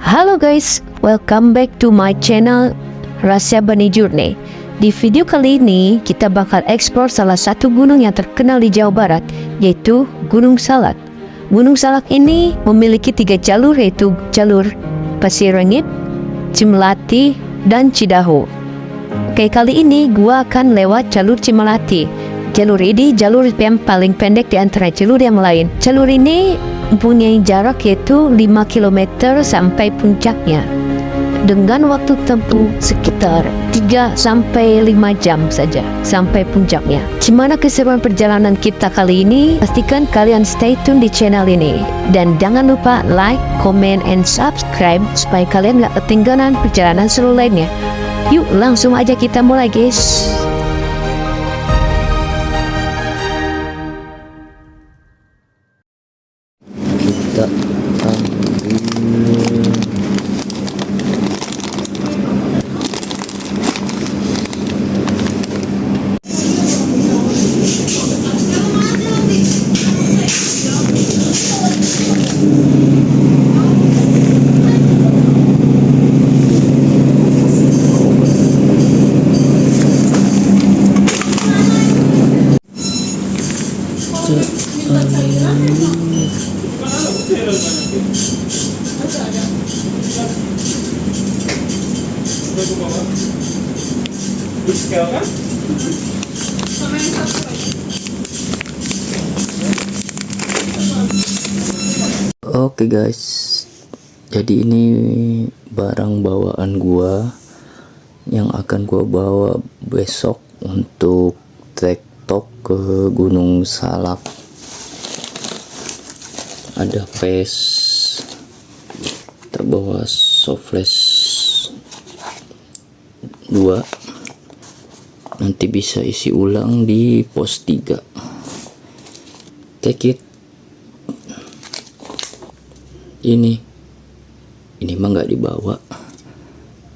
Halo guys, welcome back to my channel Rahasia Bani Journey. Di video kali ini kita bakal eksplor salah satu gunung yang terkenal di Jawa Barat, yaitu Gunung Salak. Gunung Salak ini memiliki 3 jalur, yaitu jalur Pasir Rengit, Cimelati, dan Cidahu. Oke, kali ini gua akan lewat jalur Cimelati. Jalur ini jalur yang paling pendek di antara jalur yang lain. Jalur ini mempunyai jarak yaitu 5 km sampai puncaknya, dengan waktu tempuh sekitar 3-5 jam saja sampai puncaknya. Gimana keseruan perjalanan kita kali ini? Pastikan kalian stay tune di channel ini. Dan jangan lupa like, comment, and subscribe supaya kalian gak ketinggalan perjalanan seru lainnya. Yuk langsung aja kita mulai guys. Kita Oke guys, jadi ini barang bawaan gua yang akan gua bawa besok untuk trek-tok ke Gunung Salak. Ada PS, kita bawa Soflash 2, nanti bisa isi ulang di pos 3. Take it. Ini mah nggak dibawa,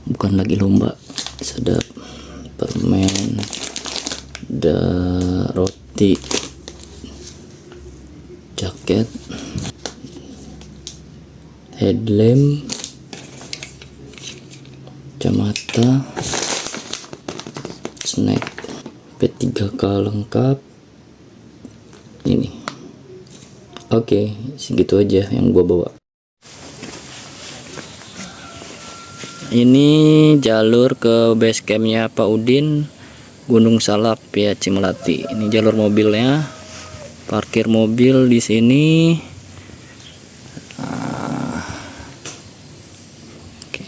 bukan lagi lomba. Sedap, permen, ada roti, jaket, headlamp, kacamata, snack, P3K lengkap. Ini oke, segitu aja yang gua bawa. Ini jalur ke base campnya Pak Udin, Gunung Salak ya, Cimelati. Ini jalur mobilnya, parkir mobil di sini. Oke.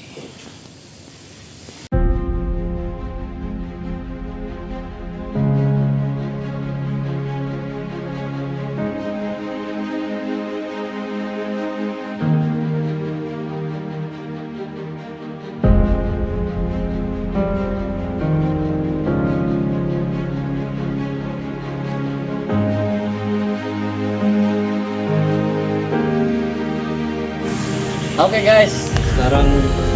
Oke guys, sekarang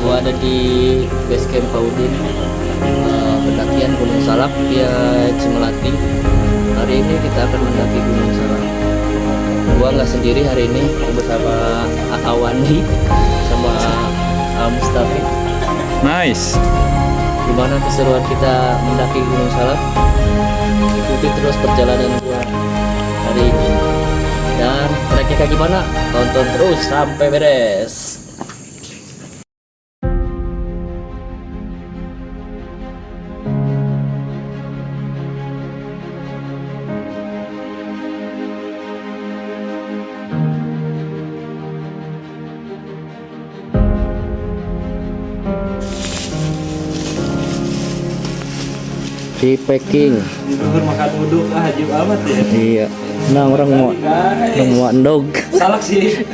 gua ada di base camp Pak Udin, pendakian Gunung Salak via Cimelati. Hari ini kita akan mendaki Gunung Salak. Gua nggak sendiri hari ini, gua bersama Awandi sama Mustafi. Nice. Gimana keseruan kita mendaki Gunung Salak? Ikuti terus perjalanan gua hari ini. Dan treknya kayak gimana? Tonton terus sampai beres. Di packing. Dulu makan uduk hajib amat ya. Iya. Nah, orang mau andog. Salak sih.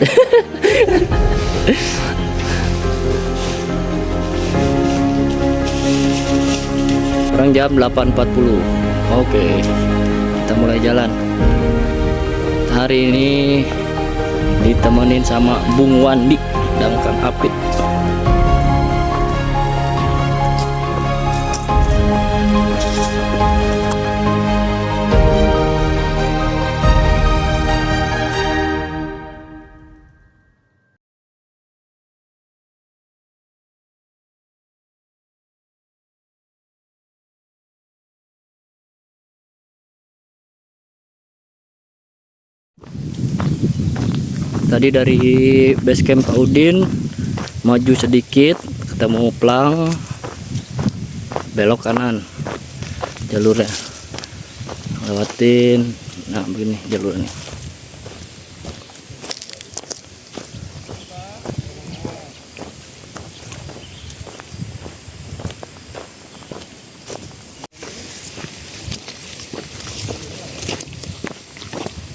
Sekarang jam 8.40. Oke. Kita mulai jalan. Hari ini ditemenin sama Bung Wandi dan Kang Apit. Tadi dari base camp Pak Udin maju sedikit ketemu plang, belok kanan jalurnya, lewatin. Nah begini jalurnya.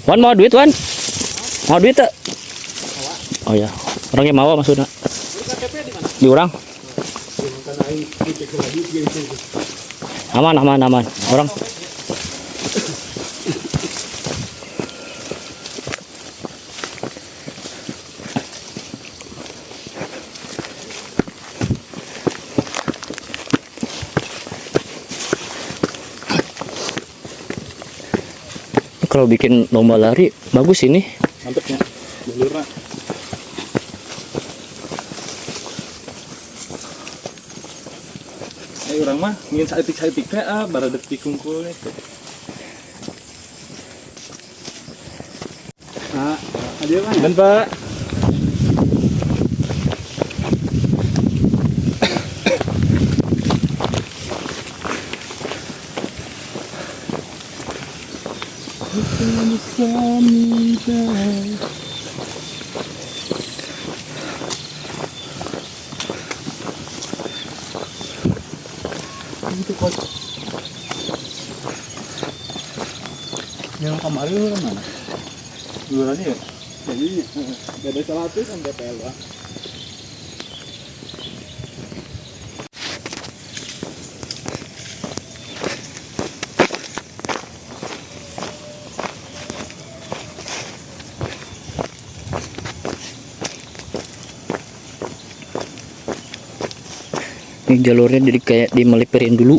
Wan mau duit Wan? Mau duit tak? Oh ya, orangnya mau maksudnya. Di orang. Aman, aman, aman. Orang. Kalau bikin lomba lari bagus ini. Mantepnya. Jalurnya. Orang mah ingin saitik teh barada tikungkul nih. Ada kan? Dan Pak. Yang kemarin lu mana? Duluannya ya? Jadi gak ada salah tuh kan DPL lah. Ini jalurnya jadi kayak dimelipirin dulu.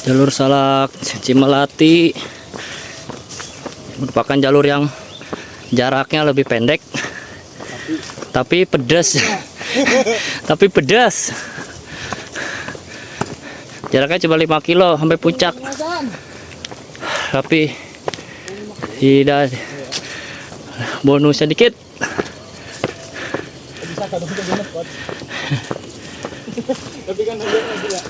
Jalur Salak Cimelati merupakan jalur yang jaraknya lebih pendek tapi pedas. Tapi pedas. Jaraknya cuma 5 kilo sampai puncak. Tapi tidak bonusnya dikit. Tapi kan ada ya.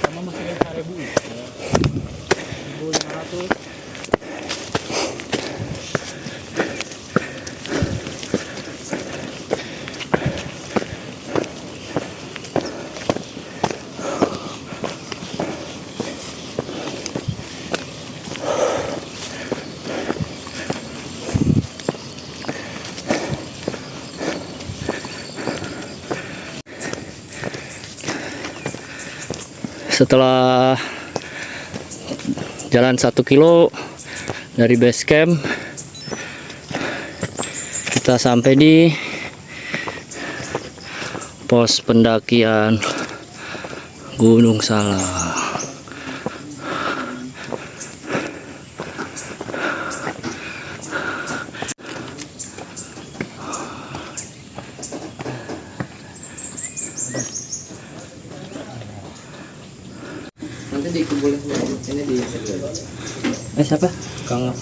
Sama masih 1.500. Setelah jalan 1 kilo dari base camp, kita sampai di pos pendakian Gunung Salak. Nanti dikumpulin ini di Siapa? Kang.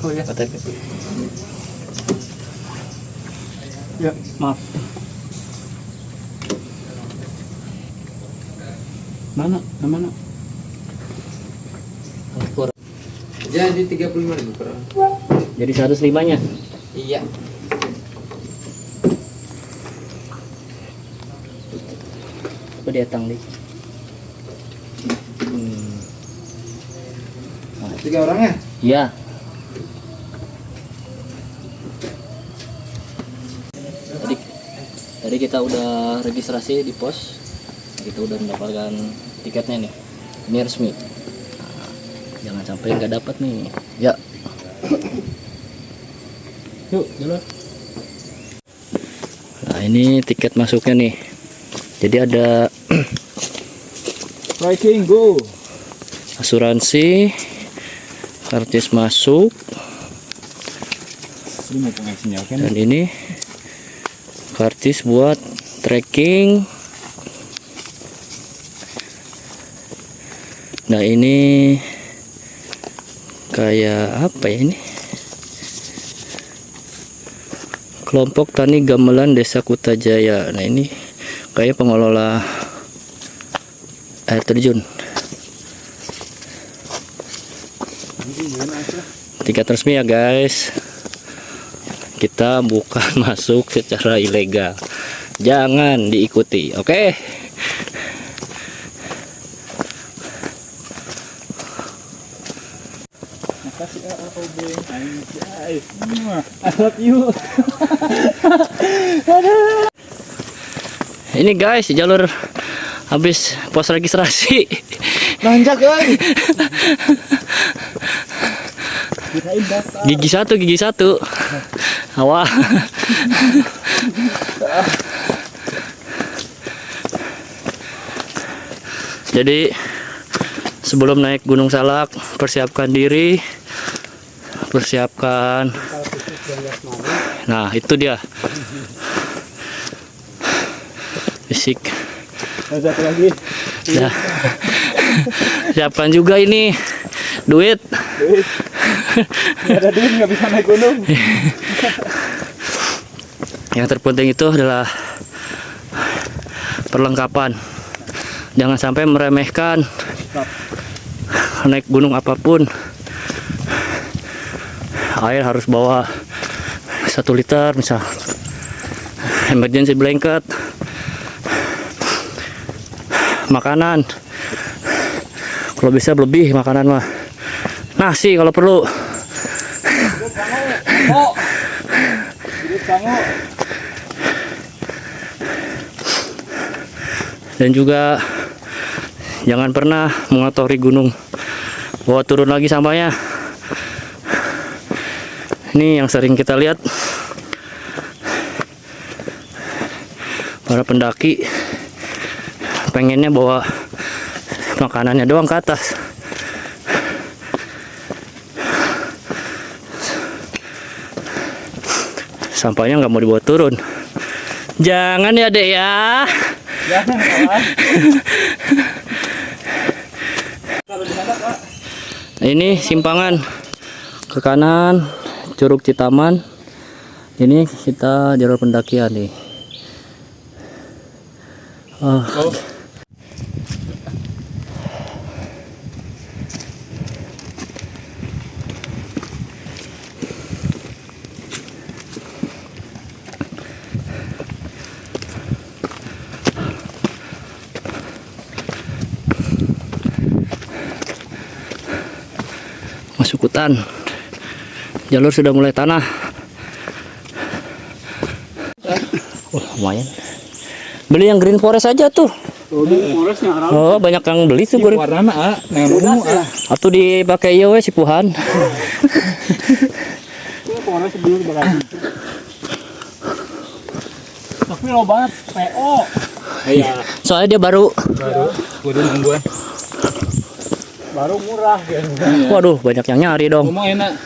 oh ya KTP. Ya, maaf. Mana? Mana? jadi 35.000 per orang. Jadi 105-nya. Iya. Coba dietang deh. 3 orang ya? Iya. Jadi Tadi kita udah registrasi di pos, kita udah mendapatkan tiketnya nih. Ini resmi. Nah, jangan sampai nggak dapat nih. Ya. Yuk, jalan. Nah, ini tiket masuknya nih. Jadi ada Striking go. asuransi, kartis masuk, Ini mau pengisinya kan? dan ini kartis buat trekking. Nah, ini kayak apa ya ini? Kelompok Tani Gamelan Desa Kutajaya. Nah, ini kayak pengelola air terjun. Tiket resmi ya guys. Kita bukan masuk secara ilegal. Jangan diikuti, oke? Makasih ya Obeng. Guys, I love you. Ini guys, jalur habis pos registrasi. Nanjak guys. Kirain daftar. Gigi satu. Awal. Jadi sebelum naik Gunung Salak, persiapkan diri, persiapkan. Nah, itu dia. Fisik. Satu lagi. Ya. Siapkan juga ini duit. Nggak ada duit nggak bisa naik gunung. Yang terpenting itu adalah perlengkapan. Jangan sampai meremehkan naik gunung apapun. Air harus bawa 1 liter misal. Emergency blanket. Makanan. Kalau bisa lebih makanan mah. Nasi kalau perlu. Dan juga jangan pernah mengotori gunung. Bawa turun lagi sampahnya. Ini yang sering kita lihat. Para pendaki pengennya bawa makanannya doang ke atas. Sampahnya nggak mau dibawa turun. Jangan ya dek ya. Jangan kawan. Ini simpangan ke kanan Curug Citaman. Ini kita jalur pendakian nih. Masuk hutan. Jalur sudah mulai tanah. Wah, lumayan. Beli yang green forest aja tuh. Oh, banyak yang beli tuh green. Warna Atau dipakai iya we sipuhan. Warna sebelum dibakar. Tapi lo banget PO. Iya. Soalnya dia baru. Kudu nungguan. Baru murah ya. Waduh, banyak yang nyari dong. Ngomong enak.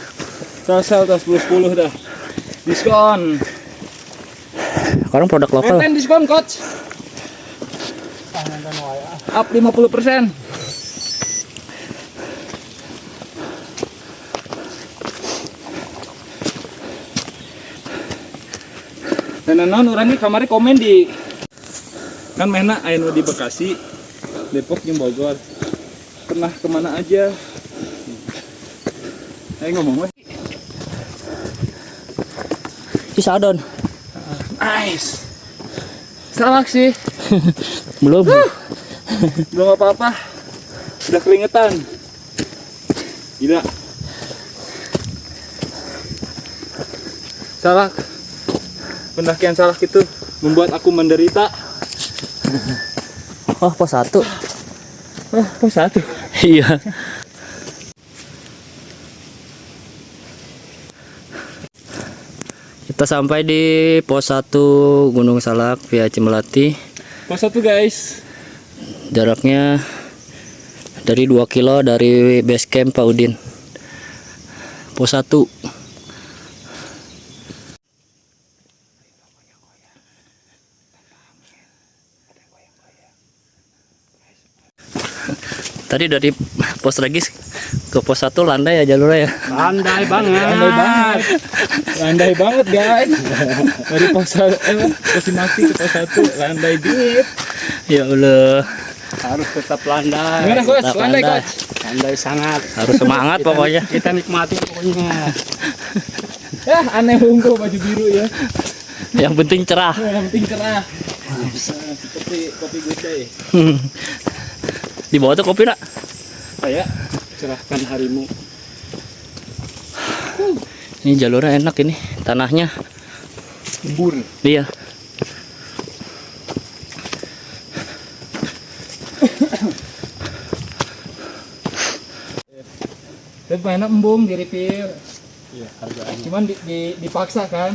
Sel tas 10 dah. Diskon. Sekarang produk lokal. Enten diskon coach. Up 50%. Dan non orangnya kamari komen di kan mena anu di Bekasi, Depok, jeung Bogor. Pernah kemana aja? Ayo ngomong weh. Cisadon. Nice. Salak sih. Belum. Belum apa-apa. Udah keringetan. Gila. Salak. Pendakian Salak itu membuat aku menderita. Oh, pos 1. Pos 1. Iya. Kita sampai di pos 1 Gunung Salak via Cimelati. Pos 1 guys. Jaraknya dari 2 kilo dari base camp Paudin. Pos 1. Tadi dari pos Regis ke pos 1 landai ya jalurnya ya. Landai banget. Landai banget. Landai banget guys. Dari pos Cimahi ke pos 1 landai dingin. Ya Allah. Harus tetap landai. Gimana coach? Tetap Landai landai. coach. Landai sangat. Harus semangat pokoknya. Kita nikmati pokoknya. Ya aneh ungu baju biru ya. Yang penting cerah. Yang penting cerah. Seperti kopi gudai. Di bawah tuh kopi nak. Kayak Cerahkan harimu. Ini jalurnya enak ini. Tanahnya. Embur. Iya. dan mainnya embung di refill. Iya, harganya. Cuman dipaksa kan.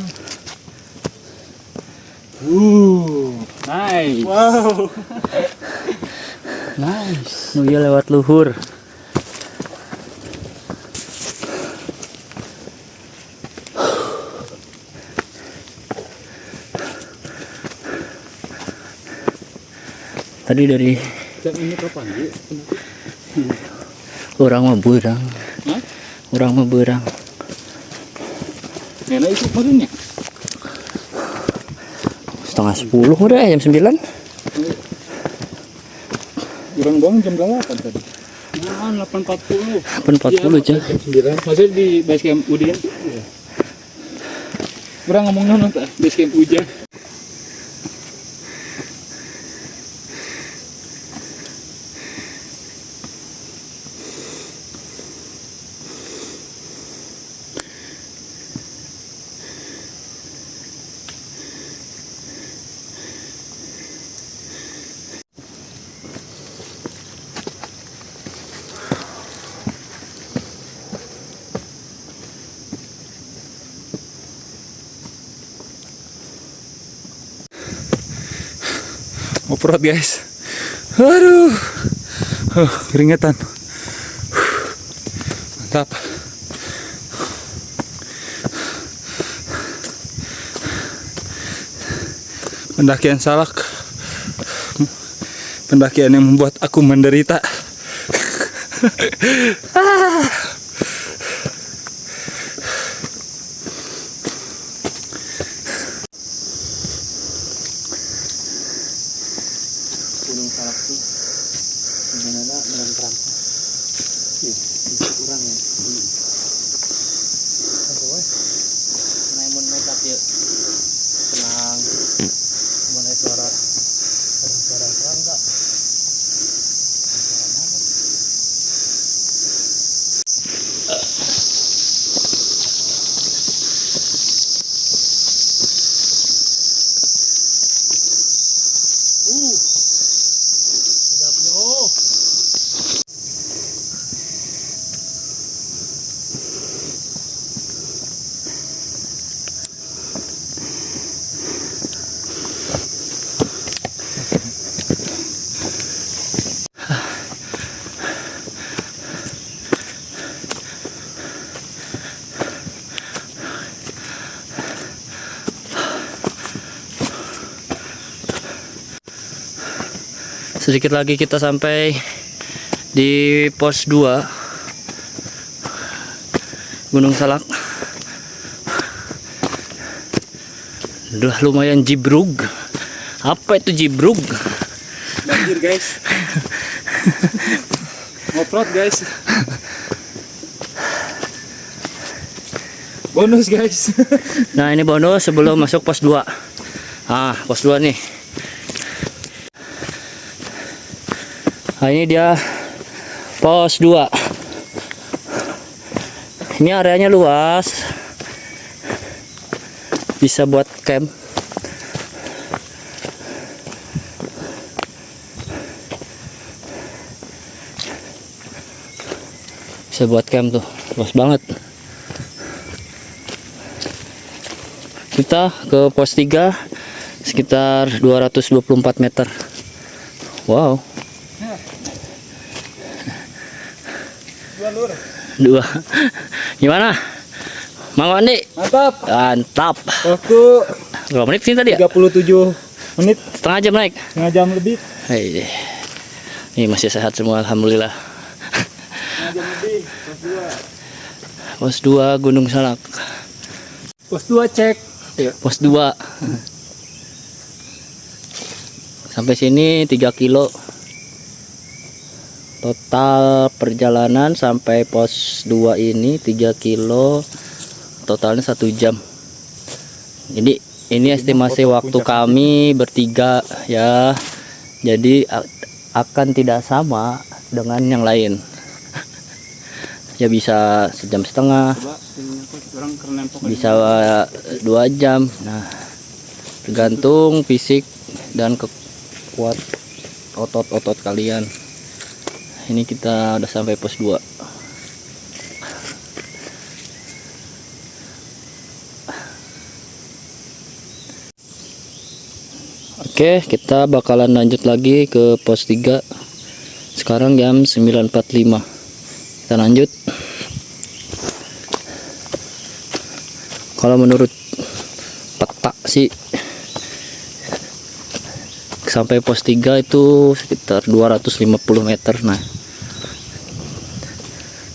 Nice. Wow. Nice. Oh iya lewat luhur. Tadi dari Jam ini kapan sih? orang mah berang. Hah? Orang mah berang. Nenek itu kemarin ya? 9:30 udah jam 9. Kurang doang jam berapa tadi? Nah, 8.40. 8:40 aja. Jam 9. Maksudnya di base camp Udin? Iya. Kurang ngomong nonton base camp Uja. Off-road guys. Aduh. Keringetan. Mantap. Pendakian Salak. Pendakian yang membuat aku menderita. Gunung Salak tuh sebenarnya menentang. Kurang ya. Namun makeup ya. Tenang. Mana suara serangga. Sedapnya oh. Sedikit lagi kita sampai di pos 2 Gunung Salak. Udah lumayan jibrug. Apa itu jibrug? Banjir guys. Off-road guys. Bonus guys. Nah ini bonus sebelum masuk pos 2. Ah pos 2 nih. Nah ini dia pos 2. Ini areanya luas, bisa buat camp. Bisa buat camp tuh, luas banget. Kita ke pos 3 sekitar 224 meter. Wow. Dua. Gimana? Mang Wandi? Mantap. Mantap. Waktu Berapa menit sih tadi ya? 37 menit, Setengah jam naik. setengah jam lebih. Hei. Ini masih sehat semua, alhamdulillah. Setengah jam lebih. Pos 2 Gunung Salak. Pos 2 cek. Pos 2. Sampai sini 3 kilo. Total perjalanan sampai pos 2 ini 3 kilo. Totalnya 1 jam. Jadi ini estimasi waktu kami bertiga ya. Jadi akan tidak sama dengan yang lain. Ya bisa 1,5 jam, bisa 2 jam. Nah, tergantung fisik dan kekuat otot-otot kalian. Ini kita udah sampai pos 2. Oke, kita bakalan lanjut lagi ke pos 3. Sekarang jam 9.45. Kita lanjut. Kalau menurut peta sih sampai pos 3 itu sekitar 250 meter. Nah,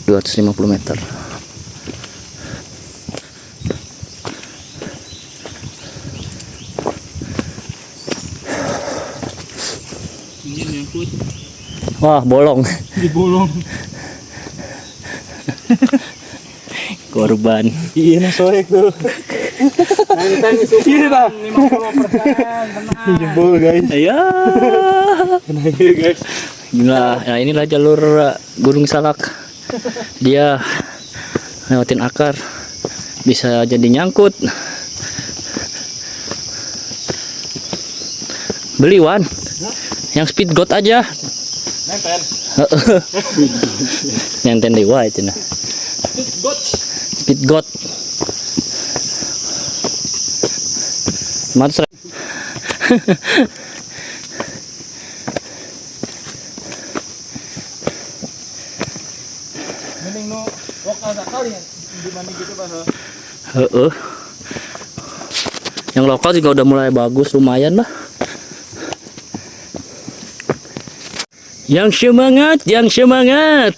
250 meter. Wah, bolong. Dibolong. Korban. Iya, nah soek tuh. Iya, nah. 50%. Jebol, guys. Ya. Iya, guys. Inilah, nah inilah jalur Gunung Salak. Dia lewatin akar, bisa jadi nyangkut. Beli Wan, yang speed goat aja. Nempel. Nenten dewa itu nah. Speed goat. Mantap. Mending nu lokal sekali ya dibanding gitu bah. Yang lokal juga udah mulai bagus, lumayan lah. Yang semangat, yang semangat.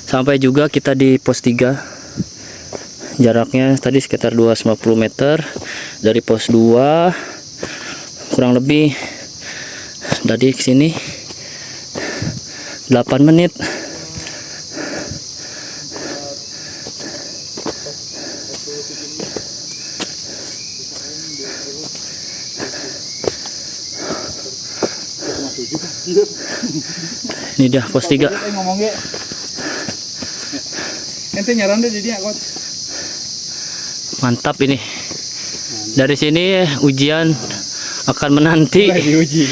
Sampai juga kita di pos 3. Jaraknya tadi sekitar 250 meter dari pos 2. Kurang lebih dari sini 8 menit. Ini dah pos 3. Ngomong ge. Ente nyaran deh jadi aku. Mantap ini. Dari sini ujian akan menanti. Diuji.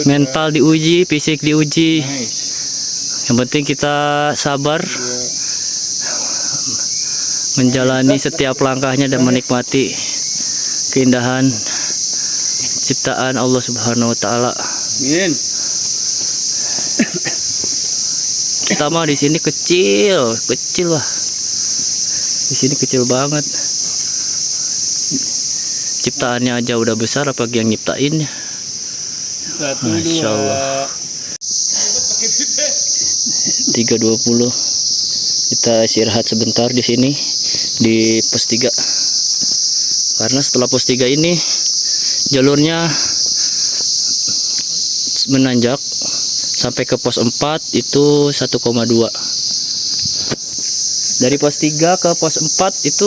Mental diuji, fisik diuji. Yang penting kita sabar menjalani setiap langkahnya dan menikmati keindahan ciptaan Allah Subhanahu wa taala. Amin. Kita mah di sini kecil lah. Di sini kecil banget. Ciptaannya aja udah besar, apalagi yang nyiptainnya. Masya Allah. 3.20. Kita istirahat sebentar di sini di pos 3. Karena setelah pos 3 ini jalurnya menanjak sampai ke pos 4 itu 1,2. Dari pos 3 ke pos 4 itu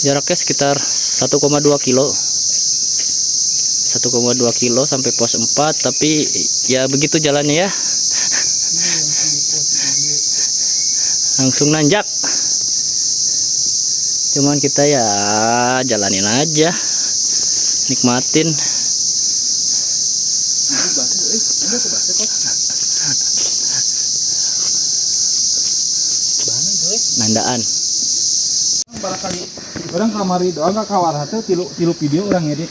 jaraknya sekitar 1,2 kilo. 1,2 kilo sampai pos 4, tapi ya begitu jalannya ya. Langsung nanjak. Cuman kita ya jalanin aja. nikmatin. Nandaan. Barangkali orang kamari doang nggak kawar hati tilu video orang edit.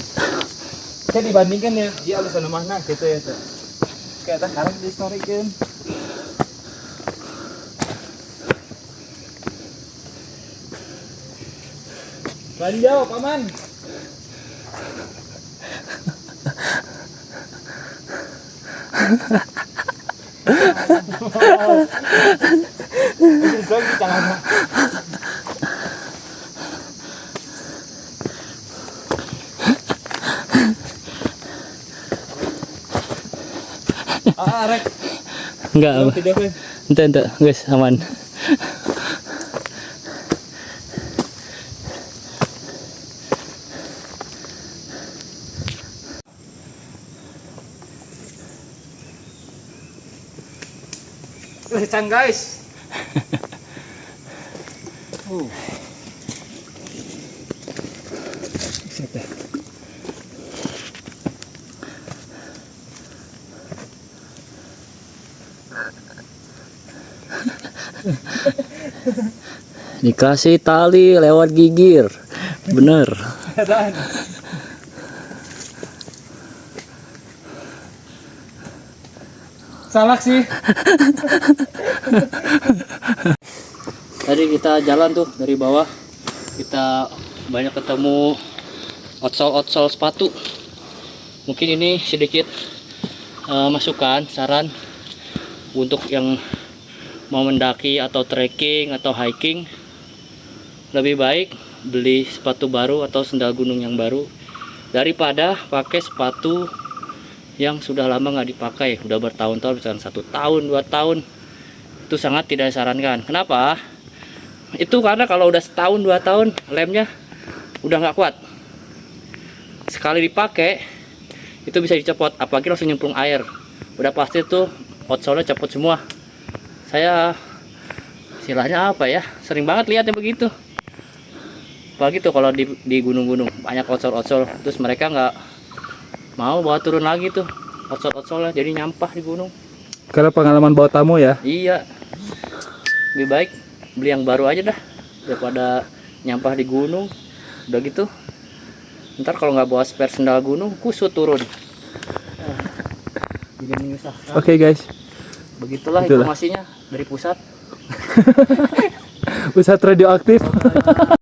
Saya dibandingkan ya, dia alasan mana gitu ya tuh. Kayak sekarang di story kan. Banjau paman. Rek. Enggak apa. Tidak, Fe. Ente guys, aman. Lecang guys. Dikasih tali lewat gigir. Bener. Salah sih. Tadi kita jalan tuh dari bawah, kita banyak ketemu otsol sepatu. Mungkin ini sedikit masukan, saran untuk yang mau mendaki atau trekking atau hiking. Lebih baik beli sepatu baru atau sendal gunung yang baru daripada pakai sepatu yang sudah lama nggak dipakai, udah bertahun-tahun, misalkan 1 tahun 2 tahun. Itu sangat tidak disarankan. Kenapa? Itu karena kalau udah setahun 2 tahun lemnya udah nggak kuat, sekali dipakai itu bisa dicopot, apalagi langsung nyemplung air, udah pasti tuh outsolnya copot semua. Saya istilahnya apa ya, sering banget lihatnya begitu. Apalagi tuh kalau di gunung-gunung banyak outsol, terus mereka nggak mau bawa turun lagi tuh outsol-outsolnya, jadi nyampah di gunung. Karena pengalaman bawa tamu ya. Iya, lebih baik beli yang baru aja dah daripada nyampah di gunung. Udah gitu ntar kalau nggak bawa spare sendal gunung kusut turun. Jadi menyusahkan. Oke guys. Begitulah Itulah informasinya dari pusat. Pusat radioaktif.